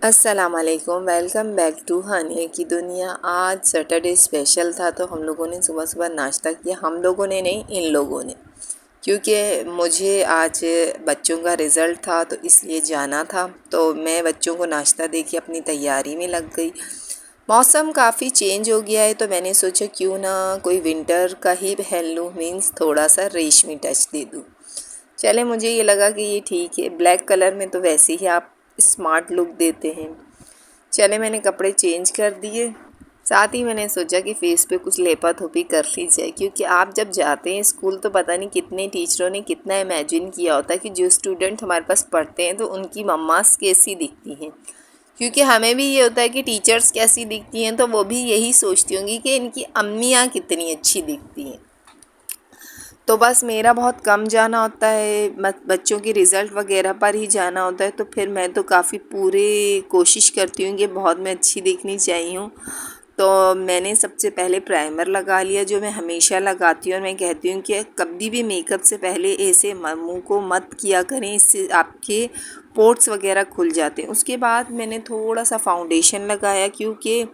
अस्सलामुअलैकुम, welcome back to Honey की दुनिया। आज सैटरडे स्पेशल था तो हम लोगों ने सुबह सुबह नाश्ता किया। हम लोगों ने नहीं, इन लोगों ने, क्योंकि मुझे आज बच्चों का रिज़ल्ट था तो इसलिए जाना था। तो मैं बच्चों को नाश्ता दे के अपनी तैयारी में लग गई। मौसम काफ़ी चेंज हो गया है तो मैंने सोचा क्यों ना कोई विंटर का ही पहन लूँ, मीन्स थोड़ा सा रेशमी टच दे दूँ। चले, मुझे ये लगा कि ये ठीक है, ब्लैक कलर में तो वैसे ही आप स्मार्ट लुक देते हैं। चले, मैंने कपड़े चेंज कर दिए। साथ ही मैंने सोचा कि फेस पे कुछ लेपा थोपी कर ली जाए, क्योंकि आप जब जाते हैं स्कूल तो पता नहीं कितने टीचरों ने कितना इमेजिन किया होता है कि जो स्टूडेंट हमारे पास पढ़ते हैं तो उनकी मम्मास कैसी दिखती हैं। क्योंकि हमें भी ये होता है कि टीचर्स कैसी दिखती हैं, तो वो भी यही सोचती होंगी कि इनकी अम्मियाँ कितनी अच्छी दिखती हैं। तो बस मेरा बहुत कम जाना होता है, बच्चों के रिज़ल्ट वगैरह पर ही जाना होता है। तो फिर मैं तो काफ़ी पूरे कोशिश करती हूँ कि बहुत मैं अच्छी दिखनी चाहिए हूँ। तो मैंने सबसे पहले प्राइमर लगा लिया, जो मैं हमेशा लगाती हूँ। और मैं कहती हूँ कि कभी भी मेकअप से पहले ऐसे मुँह को मत किया करें, इससे आपके पोर्स वगैरह खुल जाते हैं। उसके बाद मैंने थोड़ा सा फाउंडेशन लगाया, क्योंकि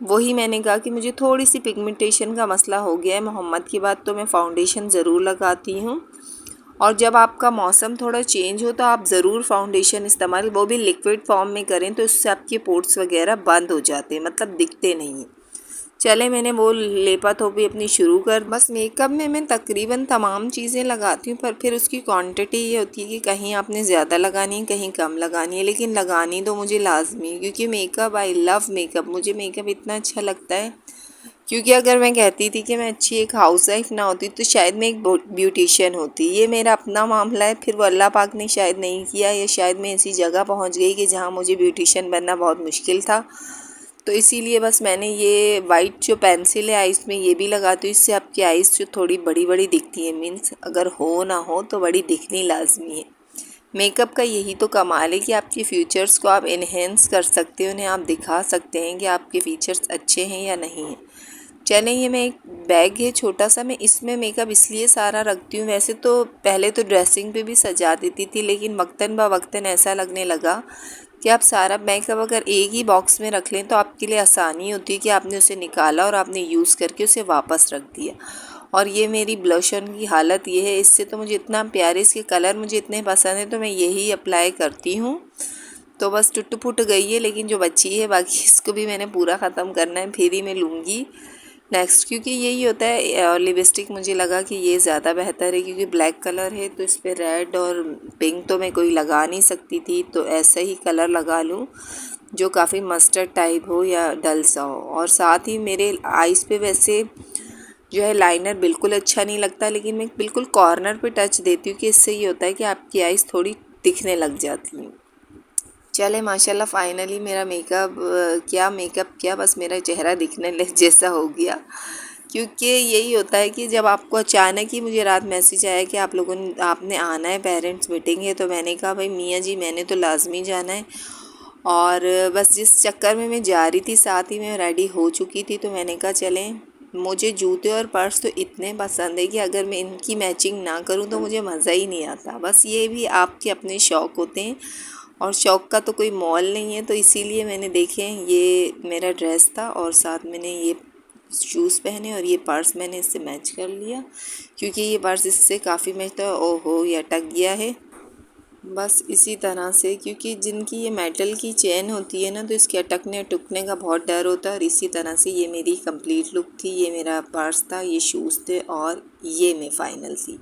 वही मैंने कहा कि मुझे थोड़ी सी पिगमेंटेशन का मसला हो गया है मोहम्मद के बाद, तो मैं फ़ाउंडेशन ज़रूर लगाती हूँ। और जब आपका मौसम थोड़ा चेंज हो तो आप ज़रूर फाउंडेशन इस्तेमाल, वो भी लिक्विड फॉर्म में करें, तो इससे आपके पोर्स वगैरह बंद हो जाते हैं, मतलब दिखते नहीं हैं। चले, मैंने वो लेपा थोपी अपनी शुरू कर। बस मेकअप में मैं तकरीबन तमाम चीज़ें लगाती हूँ, पर फिर उसकी क्वांटिटी ये होती है कि कहीं आपने ज़्यादा लगानी है, कहीं कम लगानी है, लेकिन लगानी तो मुझे लाजमी है, क्योंकि मेकअप, आई लव मेकअप। मुझे मेकअप इतना अच्छा लगता है, क्योंकि अगर मैं कहती थी कि मैं अच्छी एक हाउस वाइफ ना होती तो शायद मैं एक ब्यूटिशियन होती। ये मेरा अपना मामला है, फिर वो अल्लाह पाक ने शायद नहीं किया, या शायद मैं ऐसी जगह पहुंच गई कि जहां मुझे ब्यूटिशियन बनना बहुत मुश्किल था। तो इसीलिए बस मैंने ये वाइट जो पेंसिल है आइज़ में, ये भी लगाती हूँ। इससे आपकी आइज़ जो थोड़ी बड़ी बड़ी दिखती है, मीन्स अगर हो ना हो तो बड़ी दिखनी लाजमी है। मेकअप का यही तो कमाल है कि आपके फीचर्स को आप इन्हेंस कर सकते हो, उन्हें आप दिखा सकते हैं कि आपके फीचर्स अच्छे हैं या नहीं हैं। चलें, ये मैं एक बैग है छोटा सा, मैं इसमें मेकअप इसलिए सारा रखती हूँ। वैसे तो पहले तो ड्रेसिंग पे भी सजा देती थी, लेकिन वक्तन ब वक्तन ऐसा लगने लगा कि आप सारा मेकअप अगर एक ही बॉक्स में रख लें तो आपके लिए आसानी होती है कि आपने उसे निकाला और आपने यूज़ करके उसे वापस रख दिया। और ये मेरी ब्लश ऑन की हालत ये है, इससे तो मुझे इतना प्यारे, इसके कलर मुझे इतने पसंद है तो मैं यही अप्लाई करती हूँ। तो बस टुट फुट गई है, लेकिन जो बची है बाकी इसको भी मैंने पूरा ख़त्म करना है, फिर ही मैं लूँगी नेक्स्ट। क्योंकि यही होता है, लिपस्टिक मुझे लगा कि ये ज़्यादा बेहतर है, क्योंकि ब्लैक कलर है तो इस पर रेड और पिंक तो मैं कोई लगा नहीं सकती थी, तो ऐसा ही कलर लगा लूँ जो काफ़ी मस्टर्ड टाइप हो या डल सा हो। और साथ ही मेरे आइज़ पे वैसे जो है लाइनर बिल्कुल अच्छा नहीं लगता, लेकिन मैं बिल्कुल कॉर्नर पे टच देती हूँ कि इससे ये होता है कि आपकी आइज़ थोड़ी दिखने लग जाती हैं। चले, माशाल्लाह फाइनली मेरा मेकअप क्या, बस मेरा चेहरा दिखने लग जैसा हो गया। क्योंकि यही होता है कि जब आपको अचानक ही, मुझे रात मैसेज आया कि आपने आना है, पेरेंट्स मीटिंग है, तो मैंने कहा भाई मियाँ जी मैंने तो लाजमी जाना है। और बस जिस चक्कर में मैं जा रही थी, साथ ही मैं रेडी हो चुकी थी, तो मैंने कहा चलें, मुझे जूते और पर्स तो इतने पसंद है कि अगर मैं इनकी मैचिंग ना करूं तो मुझे मज़ा ही नहीं आता। बस ये भी आपके अपने शौक़ होते हैं, और शौक़ का तो कोई मोल नहीं है। तो इसीलिए मैंने देखे, ये मेरा ड्रेस था और साथ मैंने ये शूज़ पहने और ये पर्स मैंने इससे मैच कर लिया, क्योंकि ये पर्स इससे काफ़ी मैच था। ओहो, ये अटक गया है। बस इसी तरह से, क्योंकि जिनकी ये मेटल की चेन होती है ना, तो इसके अटकने टुकने का बहुत डर होता है। और इसी तरह से ये मेरी कंप्लीट लुक थी। ये मेरा पर्स था, ये शूज़ थे, और ये मैं फ़ाइनल थी।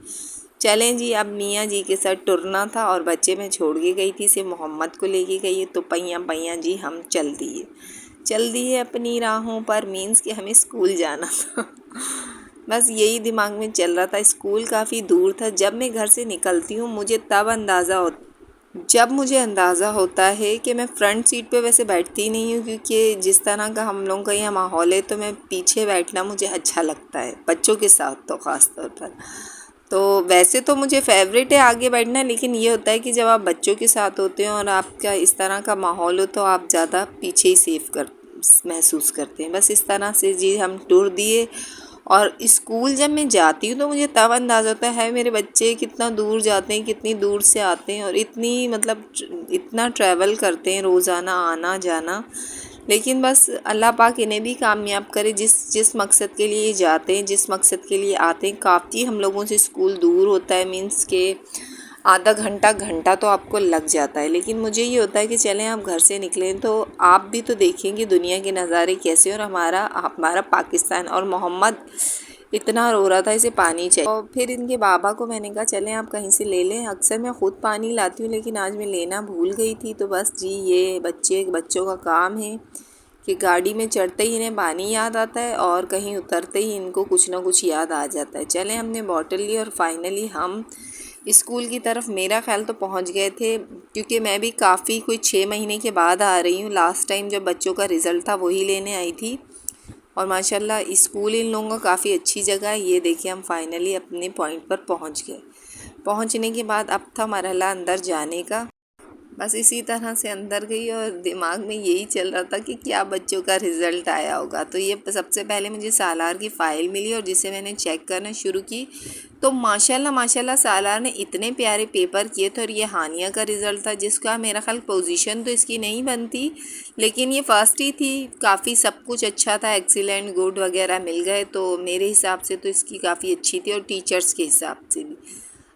चलें जी, अब मियाँ जी के साथ टुरना था और बच्चे मैं छोड़ के गई थी, सिर्फ मोहम्मद को लेके गई है। तो पैया पैया जी हम चल दिए अपनी राहों पर, मीन्स कि हमें स्कूल जाना था। बस यही दिमाग में चल रहा था। स्कूल काफ़ी दूर था। जब मैं घर से निकलती हूँ जब मुझे अंदाज़ा होता है कि मैं फ्रंट सीट पे वैसे बैठती नहीं हूँ, क्योंकि जिस तरह का हम लोगों का यहाँ माहौल है, तो मैं पीछे बैठना मुझे अच्छा लगता है, बच्चों के साथ तो ख़ास तौर पर। तो वैसे तो मुझे फ़ेवरेट है आगे बैठना, लेकिन ये होता है कि जब आप बच्चों के साथ होते हैं और आपका इस तरह का माहौल हो, तो आप ज़्यादा पीछे ही महसूस करते हैं। बस इस तरह से जी हम टूर दिए, और स्कूल जब मैं जाती हूँ तो मुझे तब अंदाज़ा होता है मेरे बच्चे कितना दूर जाते हैं, कितनी दूर से आते हैं और इतनी मतलब इतना ट्रैवल करते हैं रोज़ाना आना जाना। लेकिन बस अल्लाह पाक इन्हें भी कामयाब करे, जिस जिस मकसद के लिए जाते हैं, जिस मकसद के लिए आते हैं। काफ़ी हम लोगों से स्कूल दूर होता है, मीन्स के आधा घंटा घंटा तो आपको लग जाता है। लेकिन मुझे ये होता है कि चलें आप घर से निकलें तो आप भी तो देखेंगे दुनिया के नज़ारे कैसे। और हमारा हमारा पाकिस्तान, और मोहम्मद इतना रो रहा था इसे पानी चाहिए। और फिर इनके बाबा को मैंने कहा चलें आप कहीं से ले लें। अक्सर मैं ख़ुद पानी लाती हूँ लेकिन आज मैं लेना भूल गई थी। तो बस जी ये बच्चों का काम है कि गाड़ी में चढ़ते ही इन्हें पानी याद आता है और कहीं उतरते ही इनको कुछ ना कुछ याद आ जाता है। चलें हमने बॉटल ली और फाइनली हम स्कूल की तरफ मेरा ख़्याल तो पहुंच गए थे, क्योंकि मैं भी काफ़ी कोई 6 महीने के बाद आ रही हूँ। लास्ट टाइम जब बच्चों का रिज़ल्ट था वही लेने आई थी। और माशाल्लाह स्कूल इन लोगों का काफ़ी अच्छी जगह है। ये देखिए हम फाइनली अपने पॉइंट पर पहुंच गए। पहुंचने के बाद अब था मरहला अंदर जाने का। बस इसी तरह से अंदर गई और दिमाग में यही चल रहा था कि क्या बच्चों का रिज़ल्ट आया होगा। तो ये सबसे पहले मुझे सालार की फ़ाइल मिली और जिसे मैंने चेक करना शुरू की तो माशाल्लाह माशाल्लाह सालार ने इतने प्यारे पेपर किए थे। और ये हानिया का रिज़ल्ट था, जिसका मेरा ख्याल पोजीशन तो इसकी नहीं बनती, लेकिन ये फर्स्ट ही थी। काफ़ी सब कुछ अच्छा था, एक्सीलेंट गुड वगैरह मिल गए। तो मेरे हिसाब से तो इसकी काफ़ी अच्छी थी और टीचर्स के हिसाब से भी।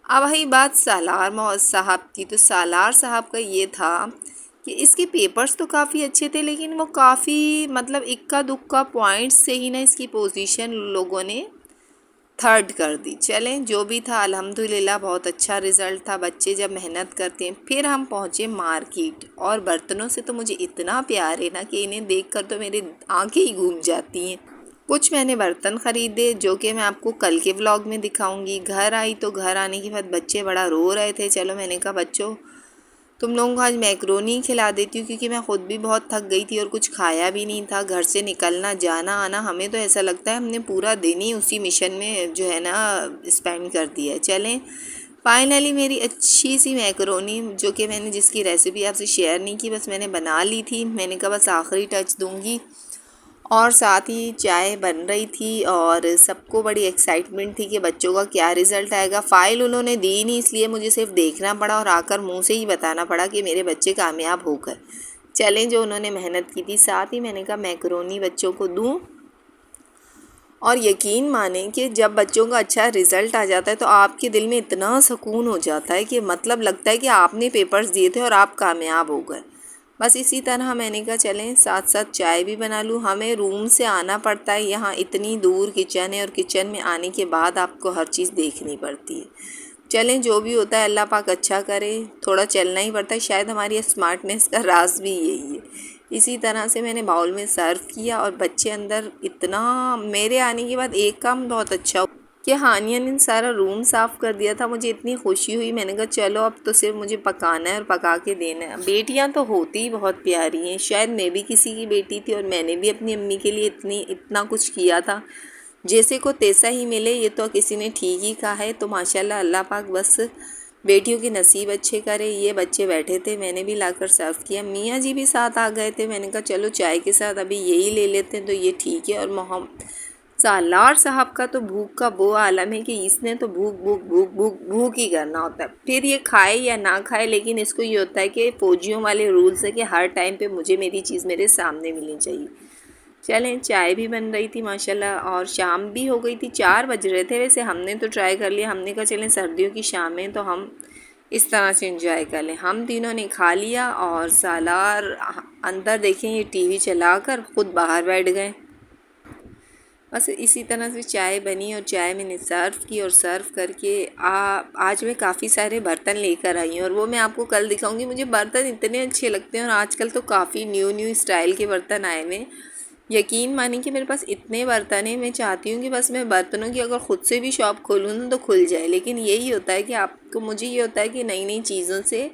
अब वही बात सालार साहब की, तो सालार साहब का ये था कि इसके पेपर्स तो काफ़ी अच्छे थे लेकिन वो काफ़ी मतलब इक्का दुक्का पॉइंट्स से ही ना इसकी पोजीशन लोगों ने थर्ड कर दी। चलें जो भी था अल्हम्दुलिल्लाह बहुत अच्छा रिज़ल्ट था। बच्चे जब मेहनत करते हैं। फिर हम पहुँचे मार्केट और बर्तनों से तो मुझे इतना प्यार है ना कि इन्हें देखकर तो मेरी आंखें ही घूम जाती हैं। कुछ मैंने बर्तन ख़रीदे जो कि मैं आपको कल के व्लॉग में दिखाऊंगी। घर आई तो घर आने के बाद बच्चे बड़ा रो रहे थे। चलो मैंने कहा बच्चों तुम लोगों को आज मैक्रोनी खिला देती हूँ, क्योंकि मैं ख़ुद भी बहुत थक गई थी और कुछ खाया भी नहीं था। घर से निकलना जाना आना हमें तो ऐसा लगता है हमने पूरा दिन ही उसी मिशन में जो है ना स्पेंड कर दिया है। चलें फाइनली मेरी अच्छी सी मैक्रोनी जो कि मैंने जिसकी रेसिपी आपसे शेयर नहीं की, बस मैंने बना ली थी। मैंने कहा बस आखिरी टच दूँगी। और साथ ही चाय बन रही थी और सबको बड़ी एक्साइटमेंट थी कि बच्चों का क्या रिज़ल्ट आएगा। फ़ाइल उन्होंने दी नहीं, इसलिए मुझे सिर्फ देखना पड़ा और आकर मुंह से ही बताना पड़ा कि मेरे बच्चे कामयाब हो गए। चलें जो उन्होंने मेहनत की थी। साथ ही मैंने कहा मैक्रोनी बच्चों को दूँ। और यकीन मानें कि जब बच्चों का अच्छा रिज़ल्ट आ जाता है तो आपके दिल में इतना सुकून हो जाता है कि मतलब लगता है कि आपने पेपर्स दिए थे और आप कामयाब हो गए। बस इसी तरह मैंने कहा चलें साथ साथ चाय भी बना लूँ। हमें रूम से आना पड़ता है, यहाँ इतनी दूर किचन है और किचन में आने के बाद आपको हर चीज़ देखनी पड़ती है। चलें जो भी होता है अल्लाह पाक अच्छा करे, थोड़ा चलना ही पड़ता है। शायद हमारी स्मार्टनेस का राज भी यही है। इसी तरह से मैंने बाउल में सर्व किया और बच्चे अंदर इतना, मेरे आने के बाद एक काम बहुत अच्छा कि हानिया ने सारा रूम साफ़ कर दिया था। मुझे इतनी खुशी हुई, मैंने कहा चलो अब तो सिर्फ मुझे पकाना है और पका के देना है। बेटियां तो होती ही बहुत प्यारी हैं। शायद मैं भी किसी की बेटी थी और मैंने भी अपनी अम्मी के लिए इतना कुछ किया था। जैसे को तैसा ही मिले, ये तो किसी ने ठीक ही कहा है। तो माशाल्लाह अल्लाह पाक बस बेटियों के नसीब अच्छे करे। ये बच्चे बैठे थे, मैंने भी लाकर सर्व किया। मियाँ जी भी साथ आ गए थे। मैंने कहा चलो चाय के साथ अभी यही ले लेते हैं तो ये ठीक है। और मोहम्मद सालार साहब का तो भूख का वो आलम है कि इसने तो भूख भूख भूख भूख भूख ही करना होता है। फिर ये खाए या ना खाए, लेकिन इसको ये होता है कि फ़ौजियों वाले रूल्स है कि हर टाइम पे मुझे मेरी चीज़ मेरे सामने मिलनी चाहिए। चलें चाय भी बन रही थी माशाल्लाह और शाम भी हो गई थी, 4 बज रहे थे। वैसे हमने तो ट्राई कर लिया, हमने कहा चलें सर्दियों की शामें तो हम इस तरह से इंजॉय कर लें। हम तीनों ने खा लिया और सालार अंदर देखें ये टीवी चलाकर ख़ुद बाहर बैठ गए। बस इसी तरह से चाय बनी और चाय मैंने सर्व की और सर्व करके आज मैं काफ़ी सारे बर्तन लेकर आई हूँ और वो मैं आपको कल दिखाऊंगी। मुझे बर्तन इतने अच्छे लगते हैं और आजकल तो काफ़ी न्यू स्टाइल के बर्तन आए हुए। यकीन मानिए कि मेरे पास इतने बर्तन हैं, मैं चाहती हूँ कि बस मैं बर्तनों की अगर ख़ुद से भी शॉप खोलूँ ना तो खुल जाए। लेकिन यही होता है कि आपको, मुझे ये होता है कि नई नई चीज़ों से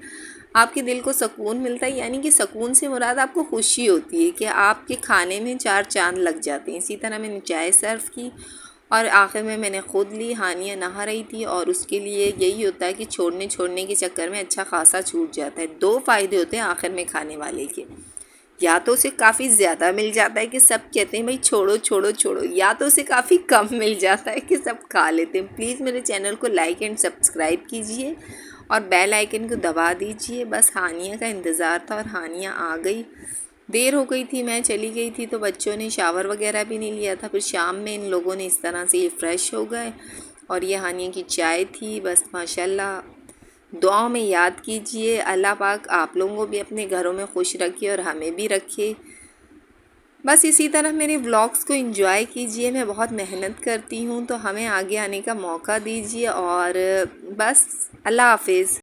आपके दिल को सुकून मिलता है। यानी कि सुकून से मुराद आपको खुशी होती है कि आपके खाने में 4 चाँद लग जाते हैं। इसी तरह मैंने चाय सर्व की और आखिर में मैंने ख़ुद ली। हानिया नहा रही थी और उसके लिए यही होता है कि छोड़ने के चक्कर में अच्छा खासा छूट जाता है। 2 फ़ायदे होते हैं आखिर में खाने वाले के। या तो उसे काफ़ी ज़्यादा मिल जाता है कि सब कहते हैं भाई छोड़ो छोड़ो छोड़ो, या तो उसे काफ़ी कम मिल जाता है कि सब खा लेते हैं। प्लीज़ मेरे चैनल को लाइक एंड सब्सक्राइब कीजिए और बेल आइकन को दबा दीजिए। बस हानिया का इंतज़ार था और हानिया आ गई। देर हो गई थी, मैं चली गई थी तो बच्चों ने शावर वगैरह भी नहीं लिया था। फिर शाम में इन लोगों ने इस तरह से ये फ़्रेश हो गए और ये हानिया की चाय थी। बस माशाल्लाह, दुआओं में याद कीजिए। अल्लाह पाक आप लोगों को भी अपने घरों में खुश रखे और हमें भी रखे। बस इसी तरह मेरे व्लॉग्स को एंजॉय कीजिए। मैं बहुत मेहनत करती हूँ, तो हमें आगे आने का मौका दीजिए और बस अल्लाह हाफिज़।